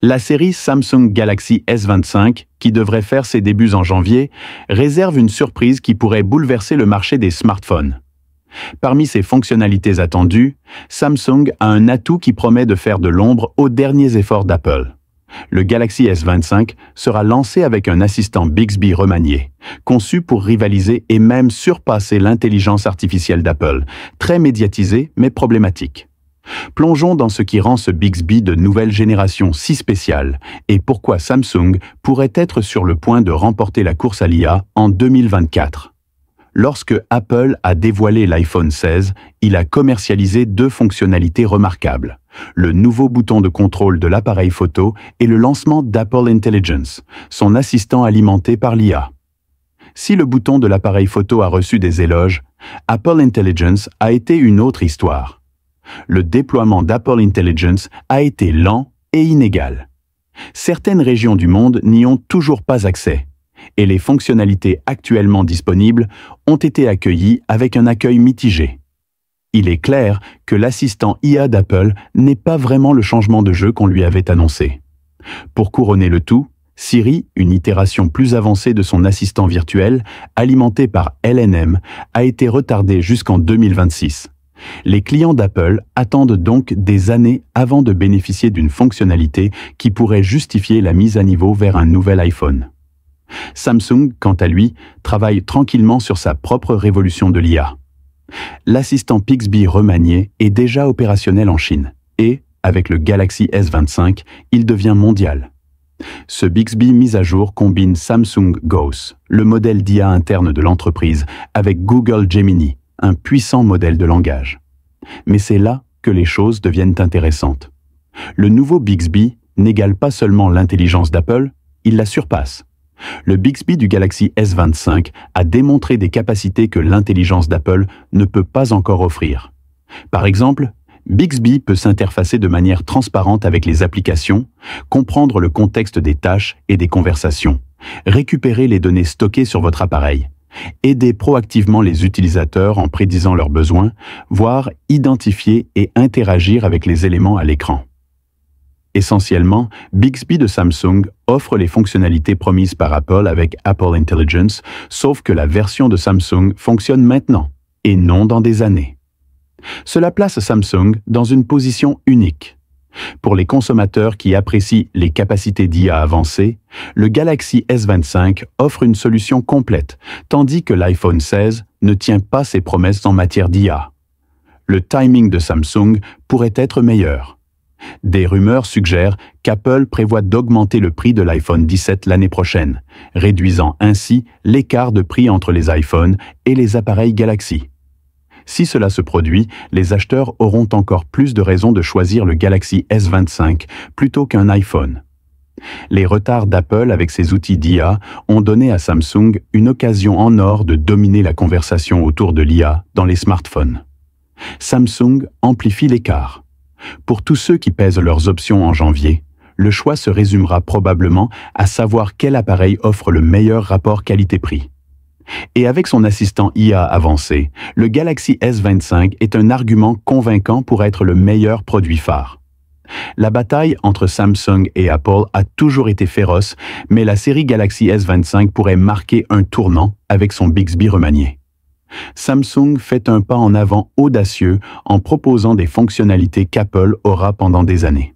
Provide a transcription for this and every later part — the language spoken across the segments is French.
La série Samsung Galaxy S25, qui devrait faire ses débuts en janvier, réserve une surprise qui pourrait bouleverser le marché des smartphones. Parmi ses fonctionnalités attendues, Samsung a un atout qui promet de faire de l'ombre aux derniers efforts d'Apple. Le Galaxy S25 sera lancé avec un assistant Bixby remanié, conçu pour rivaliser et même surpasser l'intelligence artificielle d'Apple, très médiatisée mais problématique. Plongeons dans ce qui rend ce Bixby de nouvelle génération si spécial et pourquoi Samsung pourrait être sur le point de remporter la course à l'IA en 2024. Lorsque Apple a dévoilé l'iPhone 16, il a commercialisé deux fonctionnalités remarquables: le nouveau bouton de contrôle de l'appareil photo et le lancement d'Apple Intelligence, son assistant alimenté par l'IA. Si le bouton de l'appareil photo a reçu des éloges, Apple Intelligence a été une autre histoire. Le déploiement d'Apple Intelligence a été lent et inégal. Certaines régions du monde n'y ont toujours pas accès, et les fonctionnalités actuellement disponibles ont été accueillies avec un accueil mitigé. Il est clair que l'assistant IA d'Apple n'est pas vraiment le changement de jeu qu'on lui avait annoncé. Pour couronner le tout, Siri, une itération plus avancée de son assistant virtuel, alimenté par LNM, a été retardée jusqu'en 2026. Les clients d'Apple attendent donc des années avant de bénéficier d'une fonctionnalité qui pourrait justifier la mise à niveau vers un nouvel iPhone. Samsung, quant à lui, travaille tranquillement sur sa propre révolution de l'IA. L'assistant Bixby remanié est déjà opérationnel en Chine et, avec le Galaxy S25, il devient mondial. Ce Bixby mis à jour combine Samsung Ghost, le modèle d'IA interne de l'entreprise, avec Google Gemini, un puissant modèle de langage. Mais c'est là que les choses deviennent intéressantes. Le nouveau Bixby n'égale pas seulement l'intelligence d'Apple, il la surpasse. Le Bixby du Galaxy S25 a démontré des capacités que l'intelligence d'Apple ne peut pas encore offrir. Par exemple, Bixby peut s'interfacer de manière transparente avec les applications, comprendre le contexte des tâches et des conversations, récupérer les données stockées sur votre appareil, aider proactivement les utilisateurs en prédisant leurs besoins, voire identifier et interagir avec les éléments à l'écran. Essentiellement, Bixby de Samsung offre les fonctionnalités promises par Apple avec Apple Intelligence, sauf que la version de Samsung fonctionne maintenant, et non dans des années. Cela place Samsung dans une position unique. Pour les consommateurs qui apprécient les capacités d'IA avancées, le Galaxy S25 offre une solution complète, tandis que l'iPhone 16 ne tient pas ses promesses en matière d'IA. Le timing de Samsung pourrait être meilleur. Des rumeurs suggèrent qu'Apple prévoit d'augmenter le prix de l'iPhone 17 l'année prochaine, réduisant ainsi l'écart de prix entre les iPhones et les appareils Galaxy. Si cela se produit, les acheteurs auront encore plus de raisons de choisir le Galaxy S25 plutôt qu'un iPhone. Les retards d'Apple avec ses outils d'IA ont donné à Samsung une occasion en or de dominer la conversation autour de l'IA dans les smartphones. Samsung amplifie l'écart. Pour tous ceux qui pèsent leurs options en janvier, le choix se résumera probablement à savoir quel appareil offre le meilleur rapport qualité-prix. Et avec son assistant IA avancé, le Galaxy S25 est un argument convaincant pour être le meilleur produit phare. La bataille entre Samsung et Apple a toujours été féroce, mais la série Galaxy S25 pourrait marquer un tournant avec son Bixby remanié. Samsung fait un pas en avant audacieux en proposant des fonctionnalités qu'Apple aura pendant des années.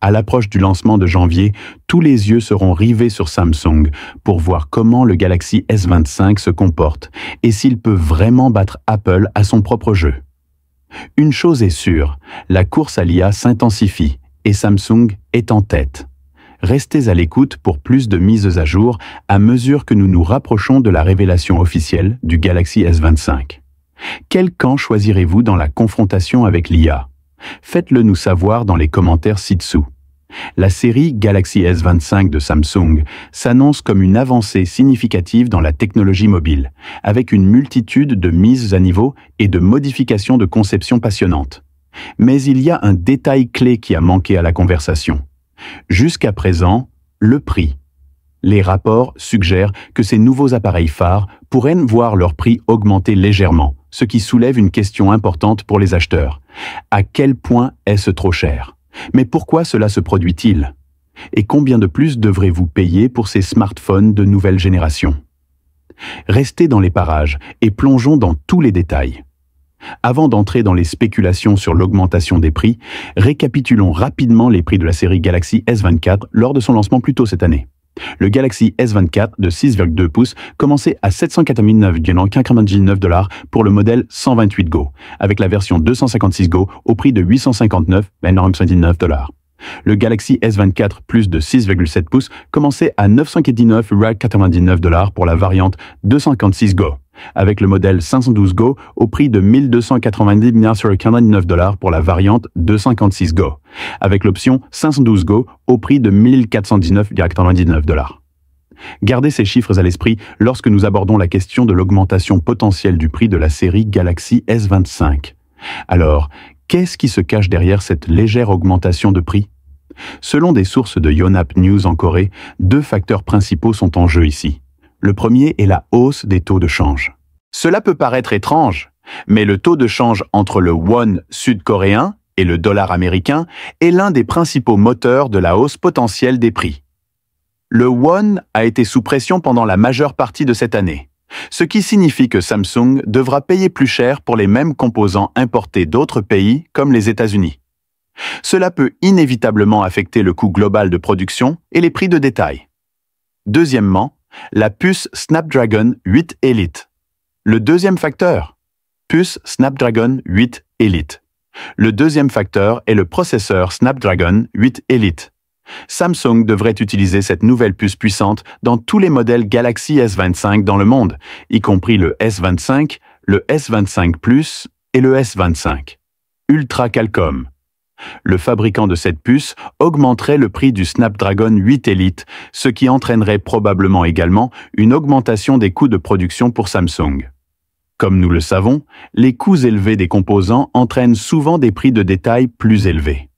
À l'approche du lancement de janvier, tous les yeux seront rivés sur Samsung pour voir comment le Galaxy S25 se comporte et s'il peut vraiment battre Apple à son propre jeu. Une chose est sûre, la course à l'IA s'intensifie et Samsung est en tête. Restez à l'écoute pour plus de mises à jour à mesure que nous nous rapprochons de la révélation officielle du Galaxy S25. Quel camp choisirez-vous dans la confrontation avec l'IA? Faites-le nous savoir dans les commentaires ci-dessous. La série Galaxy S25 de Samsung s'annonce comme une avancée significative dans la technologie mobile, avec une multitude de mises à niveau et de modifications de conception passionnantes. Mais il y a un détail clé qui a manqué à la conversation. Jusqu'à présent, le prix. Les rapports suggèrent que ces nouveaux appareils phares pourraient voir leur prix augmenter légèrement, ce qui soulève une question importante pour les acheteurs. À quel point est-ce trop cher? Mais pourquoi cela se produit-il? Et combien de plus devrez-vous payer pour ces smartphones de nouvelle génération? Restez dans les parages et plongeons dans tous les détails. Avant d'entrer dans les spéculations sur l'augmentation des prix, récapitulons rapidement les prix de la série Galaxy S24 lors de son lancement plus tôt cette année. Le Galaxy S24 de 6,2 pouces commençait à 789,99 $ pour le modèle 128 Go, avec la version 256 Go au prix de 859,99 $. Le Galaxy S24 Plus de 6,7 pouces commençait à 999,99 $ pour la variante 256 Go, avec le modèle 512 Go au prix de 1299,99 $ pour la variante 256 Go, avec l'option 512 Go au prix de 1419,99 $. Gardez ces chiffres à l'esprit lorsque nous abordons la question de l'augmentation potentielle du prix de la série Galaxy S25. Alors, qu'est-ce qui se cache derrière cette légère augmentation de prix? Selon des sources de Yonhap News en Corée, deux facteurs principaux sont en jeu ici. Le premier est la hausse des taux de change. Cela peut paraître étrange, mais le taux de change entre le won sud-coréen et le dollar américain est l'un des principaux moteurs de la hausse potentielle des prix. Le won a été sous pression pendant la majeure partie de cette année, ce qui signifie que Samsung devra payer plus cher pour les mêmes composants importés d'autres pays comme les États-Unis. Cela peut inévitablement affecter le coût global de production et les prix de détail. Deuxièmement, la puce Snapdragon 8 Elite. Le deuxième facteur, puce Snapdragon 8 Elite. Le deuxième facteur est le processeur Snapdragon 8 Elite. Samsung devrait utiliser cette nouvelle puce puissante dans tous les modèles Galaxy S25 dans le monde, y compris le S25, le S25 Plus et le S25. Ultra Qualcomm. Le fabricant de cette puce augmenterait le prix du Snapdragon 8 Elite, ce qui entraînerait probablement également une augmentation des coûts de production pour Samsung. Comme nous le savons, les coûts élevés des composants entraînent souvent des prix de détail plus élevés.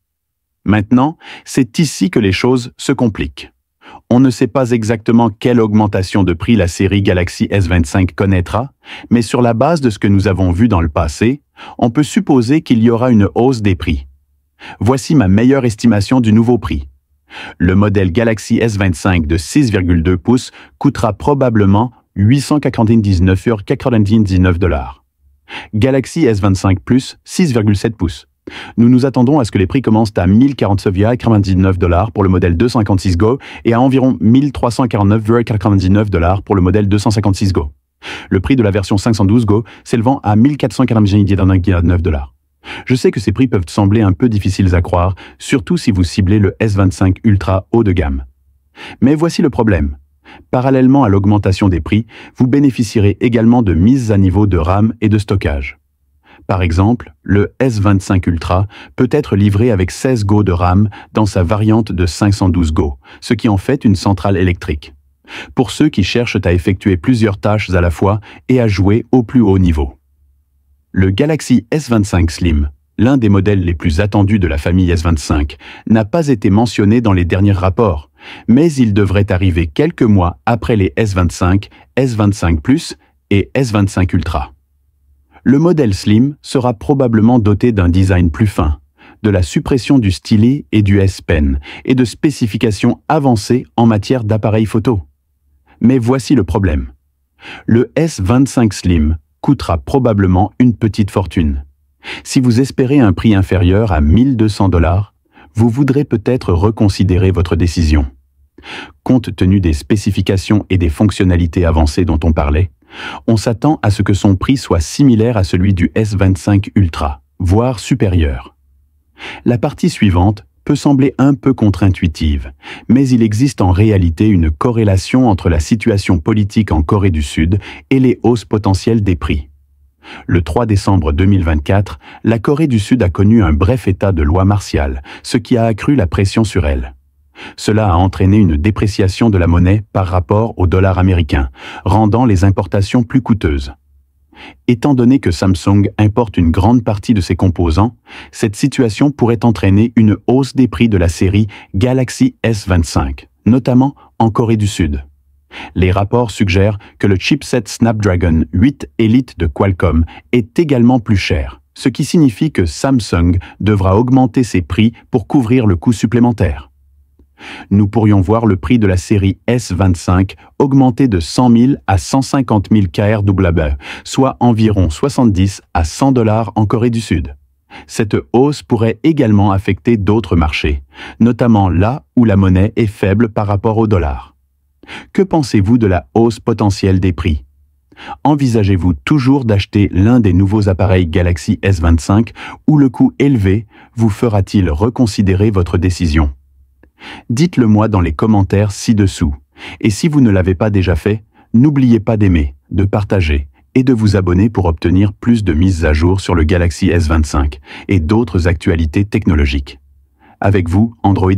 Maintenant, c'est ici que les choses se compliquent. On ne sait pas exactement quelle augmentation de prix la série Galaxy S25 connaîtra, mais sur la base de ce que nous avons vu dans le passé, on peut supposer qu'il y aura une hausse des prix. Voici ma meilleure estimation du nouveau prix. Le modèle Galaxy S25 de 6,2 pouces coûtera probablement 899,99 $. Galaxy S25 Plus 6,7 pouces. Nous nous attendons à ce que les prix commencent à 1049,99 $ pour le modèle 256 Go et à environ 1349,99 $ pour le modèle 256 Go. Le prix de la version 512 Go s'élevant à 1449,99 $. Je sais que ces prix peuvent sembler un peu difficiles à croire, surtout si vous ciblez le S25 Ultra haut de gamme. Mais voici le problème. Parallèlement à l'augmentation des prix, vous bénéficierez également de mises à niveau de RAM et de stockage. Par exemple, le S25 Ultra peut être livré avec 16 Go de RAM dans sa variante de 512 Go, ce qui en fait une centrale électrique. Pour ceux qui cherchent à effectuer plusieurs tâches à la fois et à jouer au plus haut niveau. Le Galaxy S25 Slim, l'un des modèles les plus attendus de la famille S25, n'a pas été mentionné dans les derniers rapports, mais il devrait arriver quelques mois après les S25, S25 Plus et S25 Ultra. Le modèle Slim sera probablement doté d'un design plus fin, de la suppression du stylet et du S Pen et de spécifications avancées en matière d'appareil photo. Mais voici le problème. Le S25 Slim coûtera probablement une petite fortune. Si vous espérez un prix inférieur à 1200 $, vous voudrez peut-être reconsidérer votre décision. Compte tenu des spécifications et des fonctionnalités avancées dont on parlait, on s'attend à ce que son prix soit similaire à celui du S25 Ultra, voire supérieur. La partie suivante peut sembler un peu contre-intuitive, mais il existe en réalité une corrélation entre la situation politique en Corée du Sud et les hausses potentielles des prix. Le 3 décembre 2024, la Corée du Sud a connu un bref état de loi martiale, ce qui a accru la pression sur elle. Cela a entraîné une dépréciation de la monnaie par rapport au dollar américain, rendant les importations plus coûteuses. Étant donné que Samsung importe une grande partie de ses composants, cette situation pourrait entraîner une hausse des prix de la série Galaxy S25, notamment en Corée du Sud. Les rapports suggèrent que le chipset Snapdragon 8 Elite de Qualcomm est également plus cher, ce qui signifie que Samsung devra augmenter ses prix pour couvrir le coût supplémentaire. Nous pourrions voir le prix de la série S25 augmenter de 100 000 à 150 000 KRW, soit environ 70 à 100 $ en Corée du Sud. Cette hausse pourrait également affecter d'autres marchés, notamment là où la monnaie est faible par rapport au dollar. Que pensez-vous de la hausse potentielle des prix? Envisagez-vous toujours d'acheter l'un des nouveaux appareils Galaxy S25 ou le coût élevé vous fera-t-il reconsidérer votre décision? Dites-le moi dans les commentaires ci-dessous. Et si vous ne l'avez pas déjà fait, n'oubliez pas d'aimer, de partager et de vous abonner pour obtenir plus de mises à jour sur le Galaxy S25 et d'autres actualités technologiques. Avec vous, Android+.